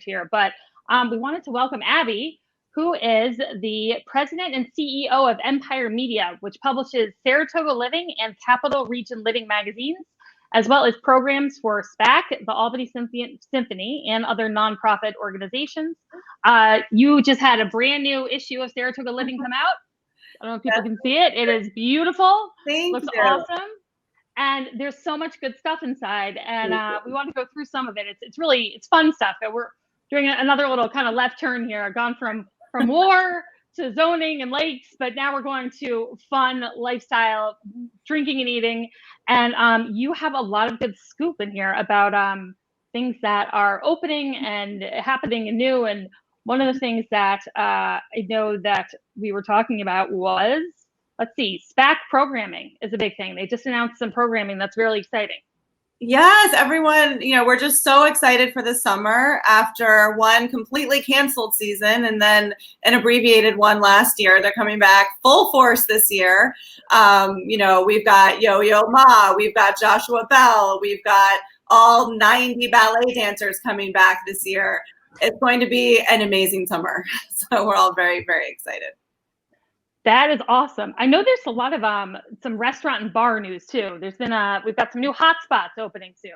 here, but we wanted to welcome Abby, who is the president and CEO of Empire Media, which publishes Saratoga Living and Capital Region Living magazines, as well as programs for SPAC, the Albany Symphony, and other nonprofit organizations. You just had a brand new issue of Saratoga Living come out. I don't know if people can see it. It is beautiful. Looks awesome. And there's so much good stuff inside. And we want to go through some of it. It's fun stuff. We're doing another little kind of left turn here. I've gone from war to zoning and lakes, but now we're going to fun lifestyle, drinking and eating. And you have a lot of good scoop in here about things that are opening and happening and new. And one of the things that I know that we were talking about was, let's see, SPAC programming is a big thing. They just announced some programming that's really exciting. Yes, everyone, we're just so excited for the summer after one completely canceled season and then an abbreviated one last year. They're coming back full force this year. We've got Yo-Yo Ma, we've got Joshua Bell, we've got all 90 ballet dancers coming back this year. It's going to be an amazing summer. So we're all very, very excited. That is awesome. I know there's a lot of some restaurant and bar news too. We've got some new hotspots opening soon.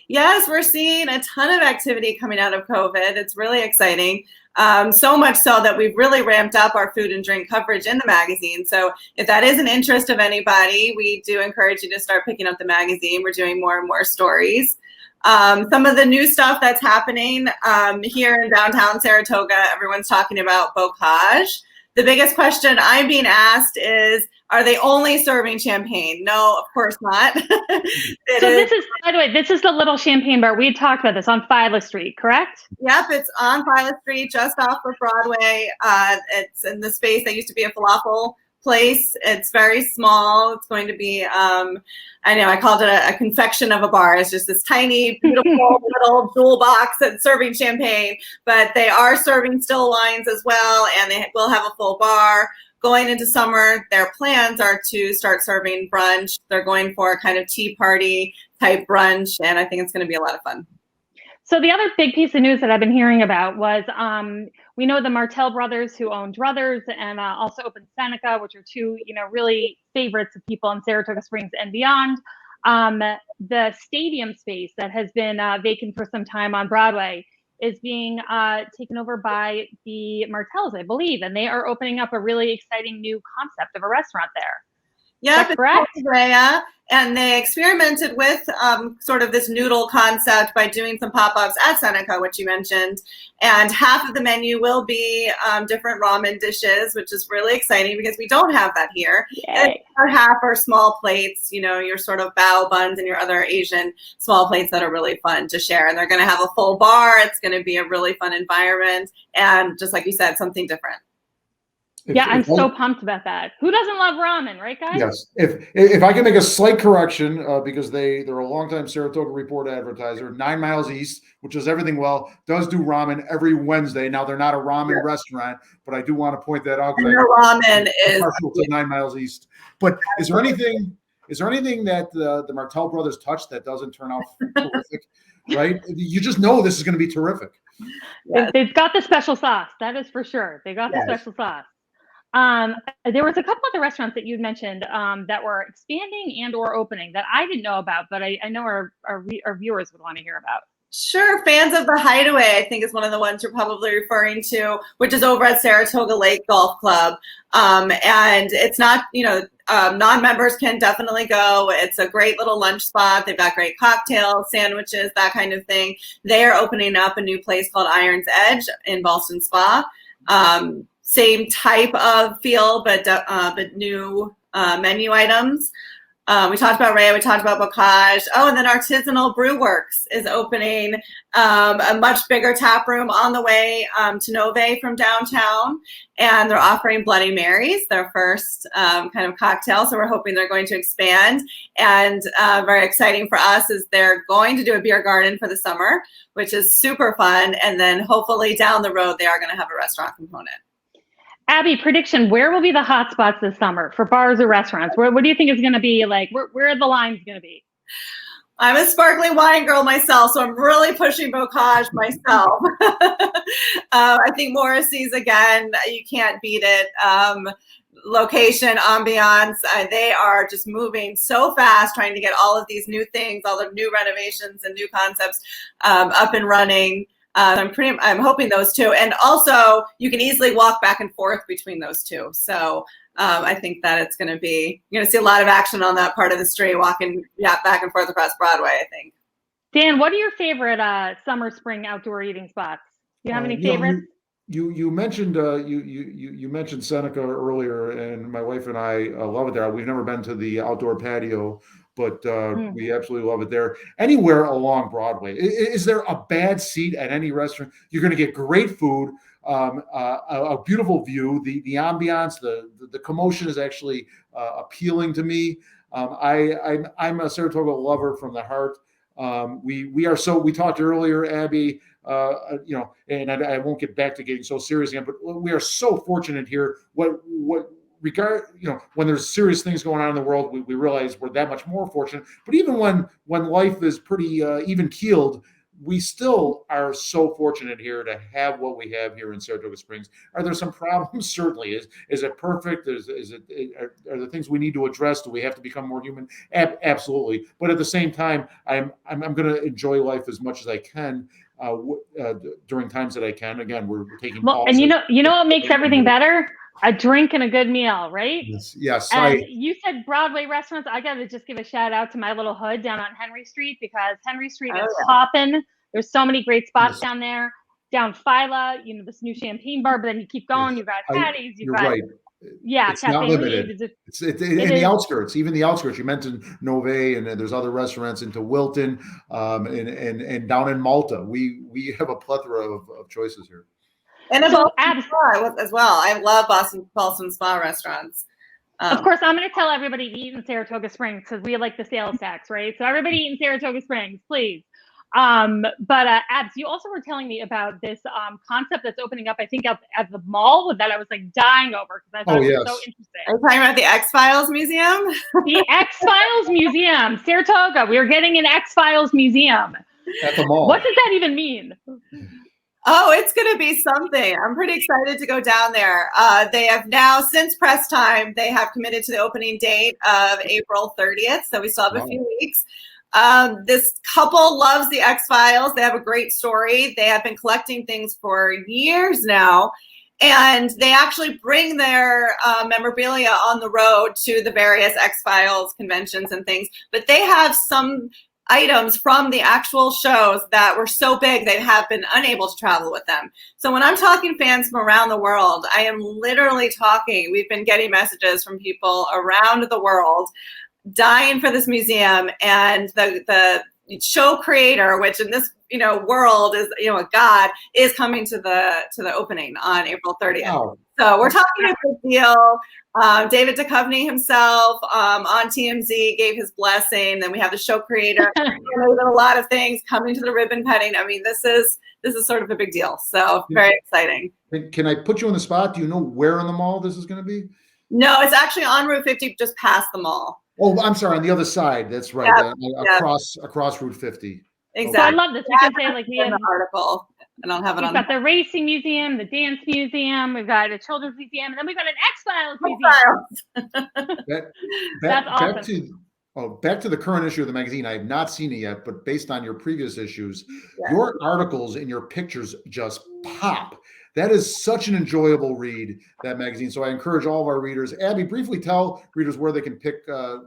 Yes, we're seeing a ton of activity coming out of COVID. It's really exciting. So much so that we've really ramped up our food and drink coverage in the magazine. So if that is an interest of anybody, we do encourage you to start picking up the magazine. We're doing more and more stories. Some of the new stuff that's happening here in downtown Saratoga, everyone's talking about bocage. The biggest question I'm being asked is, are they only serving champagne? No, of course not. This is, by the way, this is the little champagne bar. We had talked about this on Phyla Street, correct? Yep, it's on Phyla Street, just off of Broadway. It's in the space that used to be a falafel place. It's very small. It's going to be, I called it a confection of a bar. It's just this tiny, beautiful little jewel box that's serving champagne, but they are serving still wines as well, and they will have a full bar. Going into summer, their plans are to start serving brunch. They're going for a kind of tea party type brunch, and I think it's going to be a lot of fun. So the other big piece of news that I've been hearing about was we know the Martell brothers who own Druthers and also opened Seneca, which are two, really favorites of people in Saratoga Springs and beyond. The stadium space that has been vacant for some time on Broadway is being taken over by the Martells, I believe, and they are opening up a really exciting new concept of a restaurant there. Yeah, correct. And they experimented with sort of this noodle concept by doing some pop-ups at Seneca, which you mentioned. And half of the menu will be different ramen dishes, which is really exciting because we don't have that here. And half are small plates, your sort of bao buns and your other Asian small plates that are really fun to share. And they're going to have a full bar. It's going to be a really fun environment. And just like you said, something different. I'm so pumped about that. Who doesn't love ramen, right, guys? Yes. If I can make a slight correction, because they're a longtime Saratoga Report advertiser, 9 Miles East, which does everything well, does do ramen every Wednesday. Now they're not a ramen restaurant, but I do want to point that out. Their ramen is partial to 9 Miles East. But is there anything that the Martell brothers touch that doesn't turn out terrific? Right? You just know this is going to be terrific. Yes. They've got the special sauce. That is for sure. They got the special sauce. There was a couple of the restaurants that you mentioned that were expanding and or opening that I didn't know about, but I know our viewers would want to hear about. Sure. Fans of the Hideaway, I think, is one of the ones you're probably referring to, which is over at Saratoga Lake Golf Club. And it's not, non-members can definitely go. It's a great little lunch spot. They've got great cocktails, sandwiches, that kind of thing. They are opening up a new place called Iron's Edge in Ballston Spa. Same type of feel, but new menu items. We talked about Ray, we talked about bocage. Oh, and then Artisanal Brew Works is opening a much bigger tap room on the way to Nove from downtown. And they're offering Bloody Marys, their first kind of cocktail. So we're hoping they're going to expand. And very exciting for us is they're going to do a beer garden for the summer, which is super fun. And then hopefully down the road, they are going to have a restaurant component. Abby, prediction, where will be the hot spots this summer for bars or restaurants? What do you think is going to be like? Where are the lines going to be? I'm a sparkling wine girl myself, so I'm really pushing Bocage myself. I think Morrissey's, again, you can't beat it. Location, ambiance, they are just moving so fast, trying to get all of these new things, all the new renovations and new concepts up and running. I'm hoping those two, and also you can easily walk back and forth between those two. So I think that it's going to be, you're going to see a lot of action on that part of the street, walking back and forth across Broadway, I think. Dan, what are your favorite summer, spring outdoor eating spots? Do you have any favorites? You mentioned you mentioned Seneca earlier, and my wife and I love it there. We've never been to the outdoor patio, but we absolutely love it there. Anywhere along Broadway, is there a bad seat at any restaurant? You're going to get great food, a beautiful view. The ambiance, the commotion is actually appealing to me. I'm a Saratoga lover from the heart. We talked earlier, Abby, and I won't get back to getting so serious again, but we are so fortunate here. When there's serious things going on in the world, we realize we're that much more fortunate. But even when life is pretty even keeled, we still are so fortunate here to have what we have here in Saratoga Springs. Are there some problems? Certainly. Is it perfect? Are there things we need to address? Do we have to become more human? Absolutely. But at the same time, I'm going to enjoy life as much as I can during times that I can. Again, we're taking pauses. And you know what makes everything better? A drink and a good meal, right? Yes. And you said Broadway restaurants. I got to just give a shout out to my little hood down on Henry Street, because Henry Street is popping. There's so many great spots down there. Down Phyla, this new champagne bar, but then you keep going. You've got Hattie's. You're right. Yeah, it's not limited. It's in the outskirts, even the outskirts. You mentioned Nove, and there's other restaurants into Wilton, and down in Malta. We have a plethora of choices here. And a Boston Spa as well. I love Boston Spa restaurants. Of course, I'm going to tell everybody to eat in Saratoga Springs, because we like the sales tax, right? So everybody eat in Saratoga Springs, please. But Abs, you also were telling me about this concept that's opening up, I think, at the mall, that I was like dying over, because I thought it was so interesting. Are you talking about the X-Files Museum? The X-Files Museum, Saratoga. We're getting an X-Files Museum. At the mall. What does that even mean? Oh, it's going to be something. I'm pretty excited to go down there. They have now, since press time, they have committed to the opening date of April 30th. So we still have a few weeks. This couple loves the X-Files. They have a great story. They have been collecting things for years now. And they actually bring their memorabilia on the road to the various X-Files conventions and things. But they have some items from the actual shows that were so big they have been unable to travel with them. So when I'm talking fans from around the world, I am literally talking. We've been getting messages from people around the world dying for this museum, and the show creator, which in this world is a god, is coming to the opening on April 30th. Wow. So we're talking a big deal. David Duchovny himself on TMZ gave his blessing. Then we have the show creator. There's a lot of things coming to the ribbon cutting. I mean, this is sort of a big deal. So very exciting. Can I put you on the spot? Do you know where in the mall this is going to be? No, it's actually on Route 50, just past the mall. Oh, I'm sorry, on the other side. That's right. Across Route 50. Exactly. So I love this. We can say, like, we have an article. I don't have it on. We've got the racing museum, the dance museum, we've got a children's museum, and then we've got an X-Files museum. That's awesome. Back to the current issue of the magazine. I have not seen it yet, but based on your previous issues, your articles and your pictures just pop. That is such an enjoyable read, that magazine. So I encourage all of our readers. Abby, briefly tell readers where they can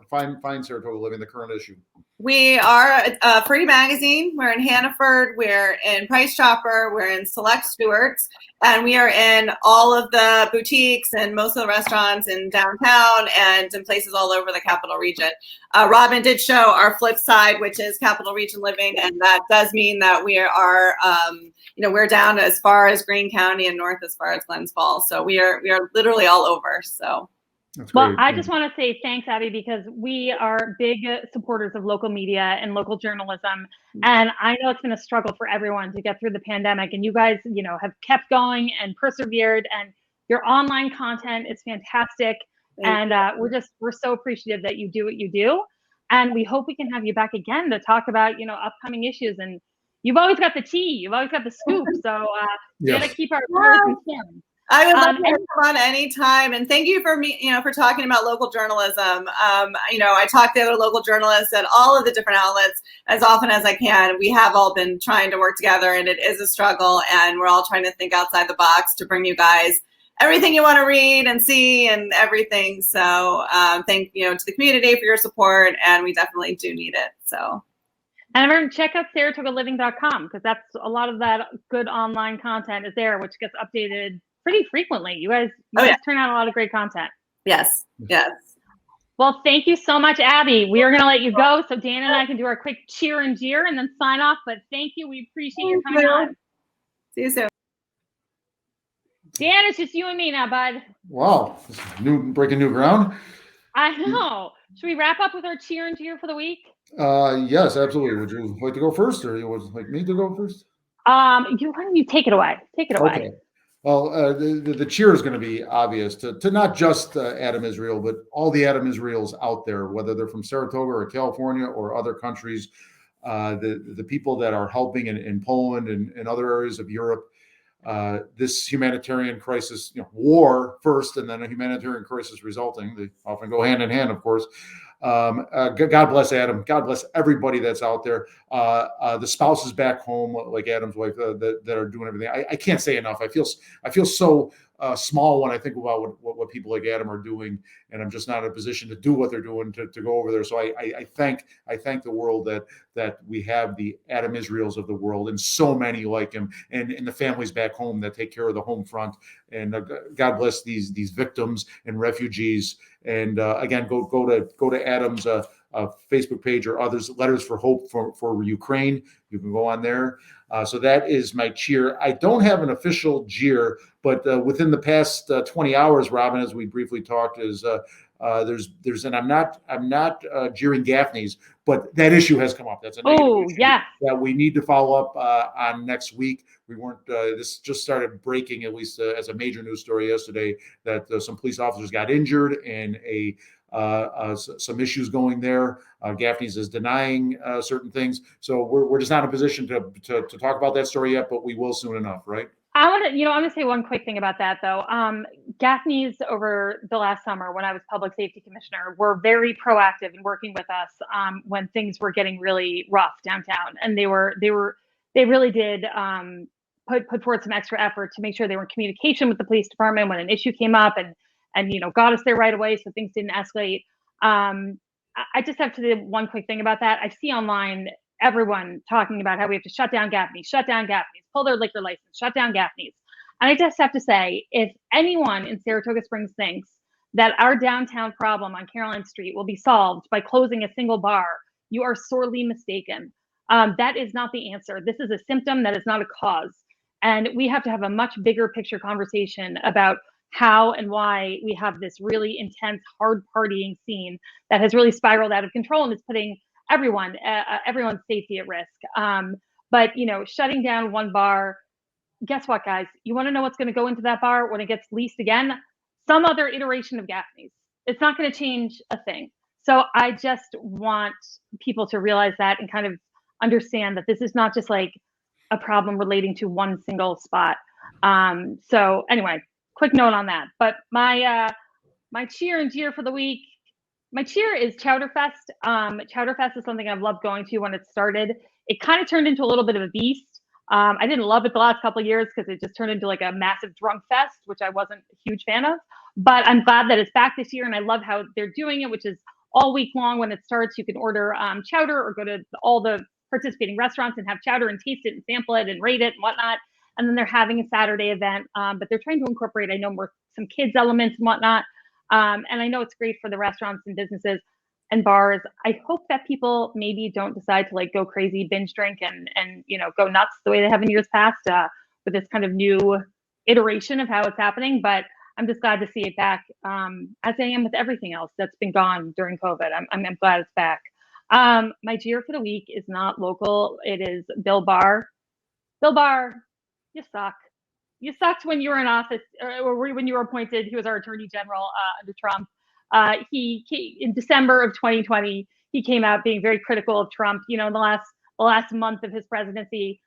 find Saratoga Living, the current issue. We are a free magazine. We're in Hannaford. We're in Price Chopper. We're in Select Stewart's. And we are in all of the boutiques and most of the restaurants in downtown and in places all over the Capital Region. Robin did show our flip side, which is Capital Region Living. And that does mean that we are, we're down as far as Greene County and north as far as Glens Falls. So we are literally all over. So. Well, I just want to say thanks, Abby, because we are big supporters of local media and local journalism. And I know it's been a struggle for everyone to get through the pandemic. And you guys, have kept going and persevered. And your online content is fantastic. And we're so appreciative that you do what you do. And we hope we can have you back again to talk about, upcoming issues. And you've always got the tea. You've always got the scoop. So we got to keep our viewers informed. I would love to come on anytime, and thank you for talking about local journalism. I talk to other local journalists at all of the different outlets as often as I can. We have all been trying to work together, and it is a struggle, and we're all trying to think outside the box to bring you guys everything you want to read and see and everything. So thank to the community for your support, and we definitely do need it. So. And everyone, check out SaratogaLiving.com, because that's a lot of that good online content is there, which gets updated pretty frequently. You guys turn out a lot of great content. Yes. Well, thank you so much, Abby. We are going to let you go so Dan and I can do our quick cheer and jeer and then sign off. But thank you. We appreciate your coming on. See you soon. Dan, it's just you and me now, bud. Wow, breaking new ground. I know. Should we wrap up with our cheer and jeer for the week? Yes, absolutely. Would you like to go first, or you would like me to go first? Why don't you take it away? Take it away. Okay. Well, the cheer is going to be obvious to not just Adam Israel, but all the Adam Israels out there, whether they're from Saratoga or California or other countries. The people that are helping in Poland and other areas of Europe. This humanitarian crisis, war first, and then a humanitarian crisis resulting. They often go hand in hand, of course. God bless Adam. God bless everybody that's out there. The spouses back home, like Adam's wife, that are doing everything. I can't say enough. I feel so small when I think about what people like Adam are doing, and I'm just not in a position to do what they're doing to go over there. So I thank the world that we have the Adam Israels of the world, and so many like him, and the families back home that take care of the home front. And God bless these victims and refugees. And again, go to Adam's Facebook page or others, Letters for Hope for Ukraine. You can go on there. So that is my cheer. I don't have an official jeer, but within the past 20 hours, Robin, as we briefly talked, is there's and I'm not jeering Gaffney's, but that issue has come up. That's a negative issue that we need to follow up on next week. We weren't. This just started breaking, at least as a major news story yesterday, that some police officers got injured and some issues going there. Gaffney's is denying certain things, so we're just not in a position to talk about that story yet, but we will soon enough, right? I'm gonna say one quick thing about that though. Gaffney's over the last summer, when I was public safety commissioner, were very proactive in working with us when things were getting really rough downtown, and they really did put forth some extra effort to make sure they were in communication with the police department when an issue came up, and got us there right away so things didn't escalate. I just have to say one quick thing about that. I see online everyone talking about how we have to shut down Gaffney's, pull their liquor license, shut down Gaffney's. And I just have to say, if anyone in Saratoga Springs thinks that our downtown problem on Caroline Street will be solved by closing a single bar, you are sorely mistaken. That is not the answer. This is a symptom, that is not a cause. And we have to have a much bigger picture conversation about how and why we have this really intense, hard partying scene that has really spiraled out of control and is putting everyone's safety at risk. But shutting down one bar, guess what, guys? You want to know what's going to go into that bar when it gets leased again? Some other iteration of Gaffney's. It's not going to change a thing. So I just want people to realize that and kind of understand that this is not just like a problem relating to one single spot. So anyway, quick note on that. But my cheer and jeer for the week. My cheer is Chowderfest. Chowderfest is something I've loved going to when it started. It kind of turned into a little bit of a beast. I didn't love it the last couple of years because it just turned into like a massive drunk fest, which I wasn't a huge fan of. But I'm glad that it's back this year, and I love how they're doing it, which is all week long. When it starts, you can order chowder or go to all the participating restaurants and have chowder and taste it and sample it and rate it and whatnot. And then they're having a Saturday event, but they're trying to incorporate, I know, some kids elements and whatnot. And I know it's great for the restaurants and businesses and bars. I hope that people maybe don't decide to like go crazy, binge drink and go nuts the way they have in years past with this kind of new iteration of how it's happening. But I'm just glad to see it back, as I am with everything else that's been gone during COVID. I'm glad it's back. My jeer for the week is not local. It is Bill Barr. Bill Barr, you suck. You sucked when you were in office, or when you were appointed. He was our attorney general under Trump. He in December of 2020, he came out being very critical of Trump, in the last month of his presidency.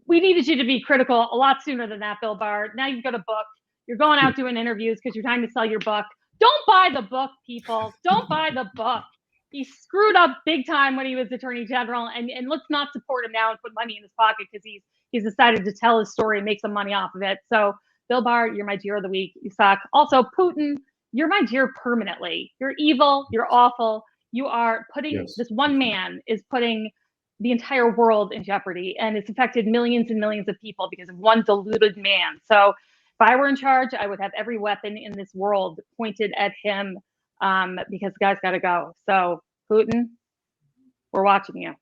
We needed you to be critical a lot sooner than that, Bill Barr. Now you've got a book. You're going out doing interviews because you're trying to sell your book. Don't buy the book, people. Don't buy the book. He screwed up big time when he was Attorney General, and let's not support him now and put money in his pocket because he's decided to tell his story and make some money off of it. So, Bill Barr, you're my dear of the week. You suck. Also, Putin, you're my dear permanently. You're evil. You're awful. You are putting this one man is putting the entire world in jeopardy, and it's affected millions and millions of people because of one deluded man. So if I were in charge, I would have every weapon in this world pointed at him, because the guy's got to go. So Putin, we're watching you.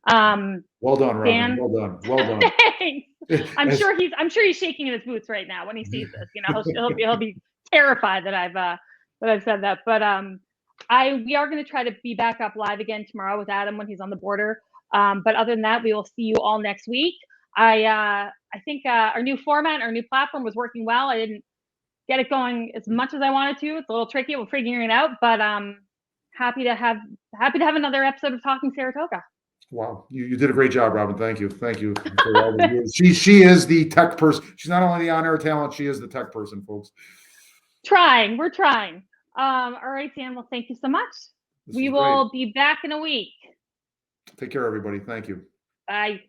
Well done, Robin. Dan? Well done. Thanks. I'm sure he's shaking in his boots right now when he sees this. He'll be terrified that I've said that. But we are going to try to be back up live again tomorrow with Adam when he's on the border. But other than that, we will see you all next week. I think our new format, our new platform was working well. I didn't get it going as much as I wanted to. It's a little tricky. We're figuring it out, but happy to have another episode of Talking Saratoga. Wow, you did a great job, Robin. Thank you for all the years. She is the tech person. She's not only the on-air talent, she is the tech person, folks. We're trying. All right, Dan. Well, thank you so much. We will be back in a week. Take care, everybody. Thank you. Bye.